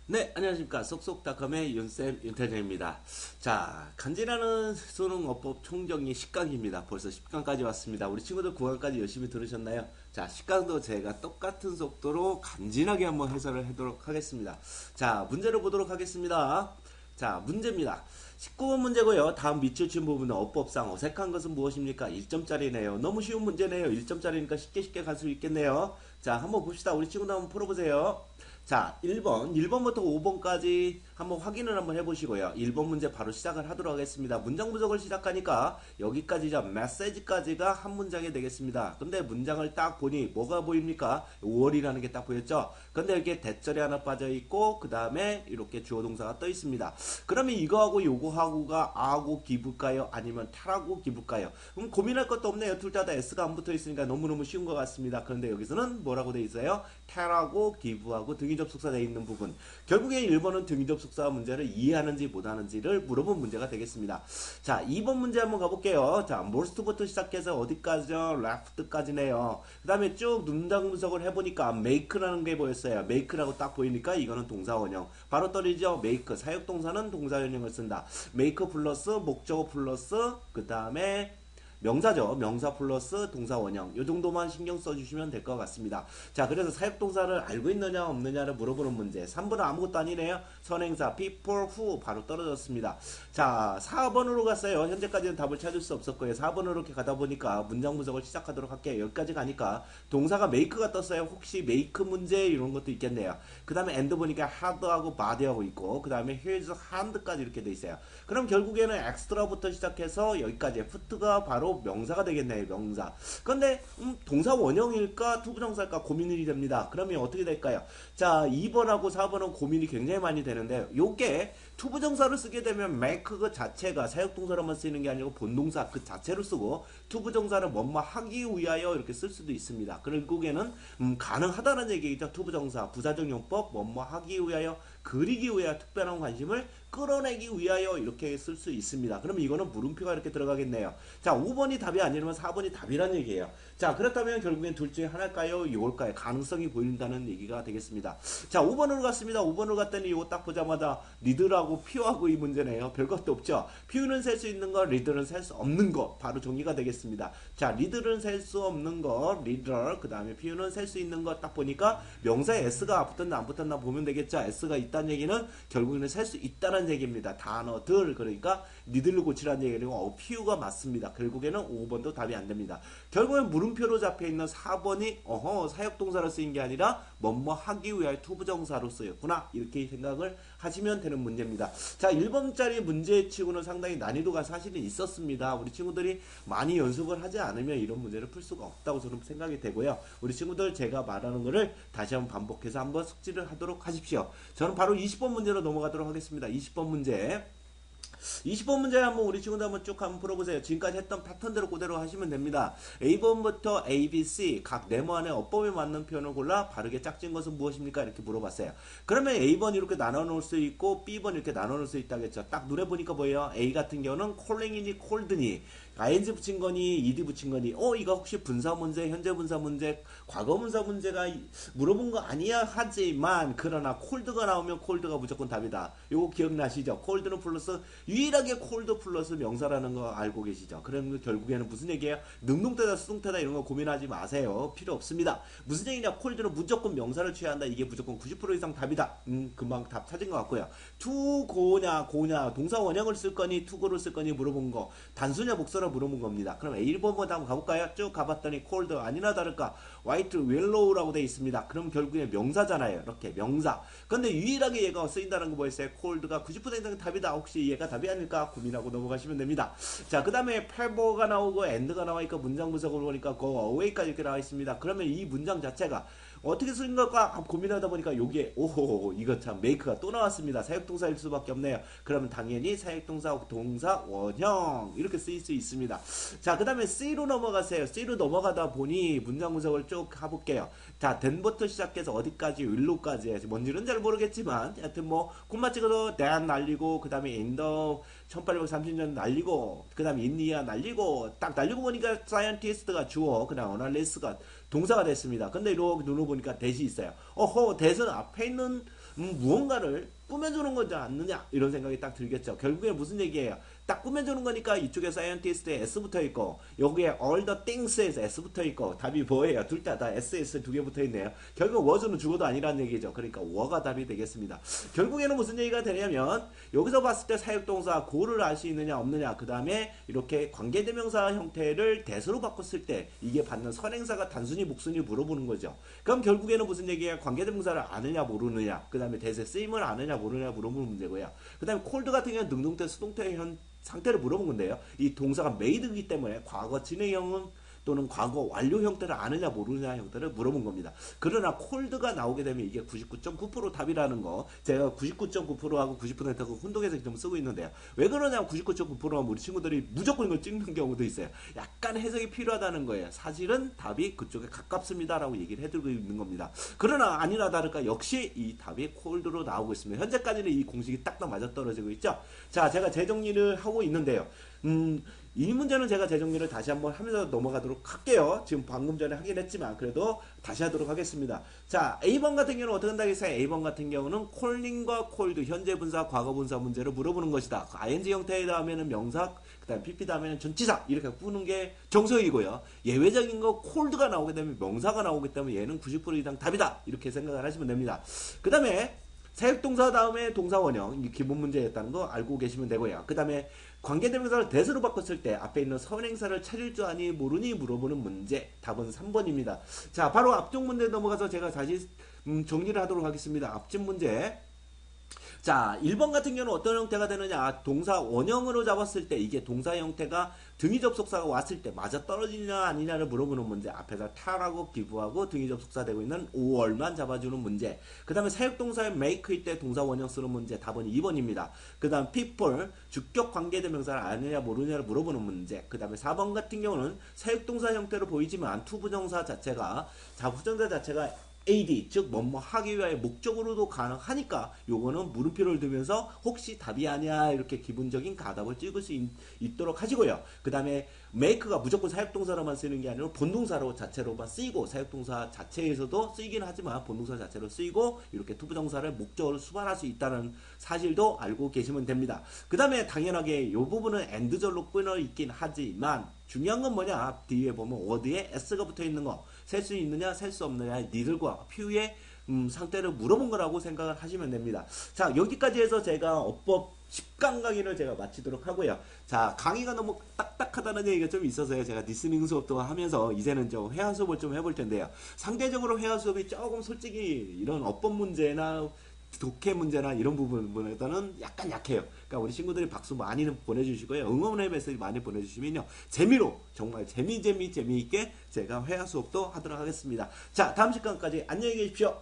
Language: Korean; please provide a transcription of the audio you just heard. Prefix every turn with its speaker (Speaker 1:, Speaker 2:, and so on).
Speaker 1: 네, 안녕하십니까. 쏙쏙닷컴의 윤쌤 윤태정입니다. 자, 간지나는 수능어법 총정리 10강입니다. 벌써 10강까지 왔습니다. 우리 친구들 9강까지 열심히 들으셨나요? 자, 10강도 제가 똑같은 속도로 간지나게 한번 해설을 하도록 하겠습니다. 자, 문제를 보도록 하겠습니다. 자, 문제입니다. 19번 문제고요. 다음 밑줄 친 부분은 어법상 어색한 것은 무엇입니까? 1점짜리네요. 너무 쉬운 문제네요. 1점짜리니까 쉽게 갈 수 있겠네요. 자, 한번 봅시다. 우리 친구들 한번 풀어보세요. 자, 1번부터 5번까지 한번 확인을 한번 해보시고요. 1번 문제 바로 시작을 하도록 하겠습니다. 문장 분석을 시작하니까 여기까지죠. 메시지까지가 한 문장이 되겠습니다. 근데 문장을 딱 보니 뭐가 보입니까? 5월이라는 게 딱 보였죠? 근데 여기에 대절이 하나 빠져있고 그 다음에 이렇게 주어 동사가 떠 있습니다. 그러면 이거하고 요거하고가 아하고 기부일까요? 아니면 타라고 기부일까요? 그럼 고민할 것도 없네요. 둘 다 S가 안 붙어 있으니까 너무너무 쉬운 것 같습니다. 그런데 여기서는 뭐라고 돼 있어요? 타라고 기부하고 등이 접속사 되어 있는 부분. 결국에 1번은 등이 접속사 문제를 이해하는지 못하는지를 물어본 문제가 되겠습니다. 자, 2번 문제 한번 가볼게요. 자, morst부터 시작해서 어디까지요? left까지네요. 그 다음에 쭉 문장 분석을 해보니까 make라는 게 보였어요. make라고 딱 보이니까 이거는 동사원형. 바로 떨리죠? make. 사역동사는 동사원형을 쓴다. make 플러스 목적어 플러스 그 다음에 명사죠. 명사 플러스 동사 원형. 이 정도만 신경 써주시면 될 것 같습니다. 자, 그래서 사역동사를 알고 있느냐 없느냐를 물어보는 문제. 3번은 아무것도 아니네요. 선행사 people who 바로 떨어졌습니다. 자, 4번으로 갔어요. 현재까지는 답을 찾을 수 없었고요. 4번으로 이렇게 가다 보니까 문장 분석을 시작하도록 할게요. 여기까지 가니까 동사가 make가 떴어요. 혹시 make 문제 이런 것도 있겠네요. 그 다음에 and 보니까 had하고 body하고 있고 그 다음에 his hand까지 이렇게 돼 있어요. 그럼 결국에는 extra부터 시작해서 여기까지 foot가 바로 명사가 되겠네요. 명사. 그런데 동사 원형일까 투부정사일까 고민이 됩니다. 그러면 어떻게 될까요? 자, 2번하고 4번은 고민이 굉장히 많이 되는데 요게 투부정사를 쓰게 되면 make 그 자체가 사역동사로만 쓰이는 게 아니고 본동사 그 자체로 쓰고 투부정사를 뭐뭐 하기 위하여 이렇게 쓸 수도 있습니다. 결국에는 가능하다는 얘기죠. 투부정사 부사적 용법 뭐뭐 하기 위하여 그리기 위하여 특별한 관심을 끌어내기 위하여 이렇게 쓸 수 있습니다. 그러면 이거는 물음표가 이렇게 들어가겠네요. 자, 5번이 답이 아니라면 4번이 답이란 얘기예요. 자, 그렇다면 결국엔 둘 중에 하나일까요? 이걸까요? 가능성이 보인다는 얘기가 되겠습니다. 자, 5번으로 갔습니다. 5번으로 갔더니 이거 딱 보자마자 리드라고 피우하고 이 문제네요. 별것도 없죠. 피우는 셀 수 있는 거, 리드는 셀 수 없는 거 바로 정리가 되겠습니다. 자, 리드는 셀 수 없는 거, 리더, 그 다음에 피우는 셀 수 있는 거 딱 보니까 명사에 S가 붙었나 안 붙었나 보면 되겠죠. S가 있다는 얘기는 결국에는 셀 수 있다는 얘기입니다. 단어들, 그러니까 리드를 고치라는 얘기고 피우가 맞습니다. 결국에는 5번도 답이 안 됩니다. 결국엔 물음표로 잡혀있는 4번이 사역동사로 쓰인 게 아니라 뭐뭐 하기 위하여 투부정사로 쓰였구나 이렇게 생각을 하시면 되는 문제입니다. 자, 1번짜리 문제 치고는 상당히 난이도가 사실은 있었습니다. 우리 친구들이 많이 연습을 하지 않으면 이런 문제를 풀 수가 없다고 저는 생각이 되고요. 우리 친구들 제가 말하는 거를 다시 한번 반복해서 한번 숙지를 하도록 하십시오. 저는 바로 20번 문제로 넘어가도록 하겠습니다. 20번 문제. 20번 문제 한번 우리 친구들 한번 쭉 한번 풀어보세요. 지금까지 했던 패턴대로 그대로 하시면 됩니다. A번부터 A, B, C 각 네모 안에 어법에 맞는 표현을 골라 바르게 짝진 것은 무엇입니까? 이렇게 물어봤어요. 그러면 A번 이렇게 나눠 놓을 수 있고 B번 이렇게 나눠 놓을 수 있다겠죠. 딱 눈에 보니까 뭐예요? A 같은 경우는 콜링이니 콜드니 ing 붙인 거니 ed 붙인 거니 이거 혹시 분사 문제, 현재 분사 문제, 과거 분사 문제가 물어본 거 아니야 하지만 그러나 콜드가 나오면 콜드가 무조건 답이다. 요거 기억나시죠? 콜드는 플러스 유일하게 콜드 플러스 명사라는 거 알고 계시죠? 그러면 결국에는 무슨 얘기예요? 능동태다 수동태다 이런 거 고민하지 마세요. 필요 없습니다. 무슨 얘기냐? 콜드는 무조건 명사를 취해야 한다. 이게 무조건 90% 이상 답이다. 금방 답 찾은 것 같고요. 투고냐 고냐 동사 원형을 쓸 거니 투고를 쓸 거니 물어본 거 단수냐 복수냐 물어본 겁니다. 그럼 1번부터 한번 가볼까요? 쭉 가봤더니 콜드 아니나 다를까 화이트 웰로우라고 되어 있습니다. 그럼 결국에 명사잖아요. 이렇게 명사. 근데 유일하게 얘가 쓰인다는 거 뭐였어요? 콜드가 90% 이상 답이다. 혹시 얘가 답이 아닐까 고민하고 넘어가시면 됩니다. 자, 그 다음에 패버가 나오고 엔드가 나와있고 문장 분석을 보니까 go away까지 이렇게 나와 있습니다. 그러면 이 문장 자체가 어떻게 쓰는 걸까 고민하다 보니까 요게 오호 이거 참 메이크가 또 나왔습니다. 사역동사일 수밖에 없네요. 그러면 당연히 사역동사 동사 원형 이렇게 쓰일 수 있습니다. 있습니다. 자, 그 다음에 C로 넘어가세요. C로 넘어가다 보니 문장 분석을 쭉 해볼게요. 자, den부터 시작해서 어디까지, 일로까지, 뭔지는 잘 모르겠지만, 하여튼 뭐, 콤마 찍어서 대한 날리고, 그 다음에 인더 1830년 날리고, 그 다음에 인디아 날리고, 딱 날리고 보니까 scientist가 주어, 그 다음 analyst가 동사가 됐습니다. 근데 이렇게 눌러보니까 대시 있어요. 어허, 대는 앞에 있는 무언가를 꾸며주는 거지 않느냐 이런 생각이 딱 들겠죠. 결국에 무슨 얘기예요? 딱 꾸며주는 거니까 이쪽에 scientist에 S 붙어 있고 여기에 all the things에서 S 붙어 있고 답이 뭐예요? 둘 다 SS 두 개 붙어 있네요. 결국 was는 주어도 아니라는 얘기죠. 그러니까 were가 답이 되겠습니다. 결국에는 무슨 얘기가 되냐면 여기서 봤을 때 사역동사 go를 알 수 있느냐 없느냐 그 다음에 이렇게 관계대명사 형태를 대수로 바꿨을 때 이게 받는 선행사가 단순히 목순위 물어보는 거죠. 그럼 결국에는 무슨 얘기예요? 관계대명사를 아느냐 모르느냐 그 다음에 대세 쓰임을 아느냐 모르느냐 물어보는 문제고요. 그 다음에 cold 같은 경우는 능동태 수동태 현 상태를 물어본 건데요. 이 동사가 made이기 때문에 과거 진행형은 또는 과거 완료 형태를 아느냐 모르느냐 형태를 물어본 겁니다. 그러나 cold가 나오게 되면 이게 99.9% 답이라는 거 제가 99.9%하고 90%하고 혼동해서 좀 쓰고 있는데요. 왜 그러냐면 99.9%하면 우리 친구들이 무조건 이걸 찍는 경우도 있어요. 약간 해석이 필요하다는 거예요. 사실은 답이 그쪽에 가깝습니다 라고 얘기를 해드리고 있는 겁니다. 그러나 아니나 다를까 역시 이 답이 cold로 나오고 있습니다. 현재까지는 이 공식이 딱딱 맞아떨어지고 있죠. 자, 제가 재정리를 하고 있는데요. 이 문제는 제가 재정리를 다시 한번 하면서 넘어가도록 할게요. 지금 방금 전에 하긴 했지만 그래도 다시 하도록 하겠습니다. 자, A번 같은 경우는 어떻게 한다겠어요? A번 같은 경우는 calling과 called 현재 분사, 과거 분사 문제를 물어보는 것이다. ing 형태에 다음에는 명사, 그 다음에 pp 다음에는 전치사 이렇게 꾸는 게 정석이고요. 예외적인 거 called가 나오게 되면 명사가 나오기 때문에 얘는 90% 이상 답이다. 이렇게 생각을 하시면 됩니다. 그 다음에 사역동사 다음에 동사 원형 이 기본 문제였다는 거 알고 계시면 되고요. 그 다음에 관계대명사를 대수로 바꿨을 때 앞에 있는 선행사를 찾을 줄 아니 모르니 물어보는 문제 답은 3번입니다. 자, 바로 앞쪽 문제 넘어가서 제가 다시 정리를 하도록 하겠습니다. 앞집 문제. 자, 1번 같은 경우는 어떤 형태가 되느냐. 동사 원형으로 잡았을 때 이게 동사 형태가 등위 접속사가 왔을 때 맞아 떨어지냐 아니냐를 물어보는 문제. 앞에서 타라고 기부하고 등위 접속사 되고 있는 5월만 잡아주는 문제. 그 다음에 사역동사의 make일 때 동사 원형 쓰는 문제. 답은 2번입니다. 그 다음 people 주격 관계대명사를 아느냐 모르느냐를 물어보는 문제. 그 다음에 4번 같은 경우는 사역동사 형태로 보이지만 투부정사 자체가 자부정사 자체가 AD, 즉 뭐뭐 하기 위하여 목적으로도 가능하니까 요거는 물음표를 두면서 혹시 답이 아니야 이렇게 기본적인 가답을 찍을 수 있도록 하시고요. 그 다음에 make가 무조건 사역동사로만 쓰는 게 아니라 본동사로 자체로만 쓰이고 사역동사 자체에서도 쓰이긴 하지만 본동사 자체로 쓰이고 이렇게 투부정사를 목적으로 수반할 수 있다는 사실도 알고 계시면 됩니다. 그 다음에 당연하게 이 부분은 and절로 끊어 있긴 하지만 중요한 건 뭐냐 뒤에 보면 word에 s가 붙어 있는 거 셀 수 있느냐 셀 수 없느냐 니들과 퓨의 상태를 물어본 거라고 생각을 하시면 됩니다. 자, 여기까지 해서 제가 어법 10강 강의를 제가 마치도록 하고요. 자, 강의가 너무 딱딱하다는 얘기가 좀 있어서요. 제가 리스닝 수업도 하면서 이제는 좀 회화 수업을 좀 해볼 텐데요. 상대적으로 회화 수업이 조금 솔직히 이런 어법 문제나 독해 문제나 이런 부분에서는 약간 약해요. 그러니까 우리 친구들이 박수 많이 보내주시고요. 응원의 메시지 많이 보내주시면요. 재미로 정말 재미있게 제가 회화 수업도 하도록 하겠습니다. 자, 다음 시간까지 안녕히 계십시오.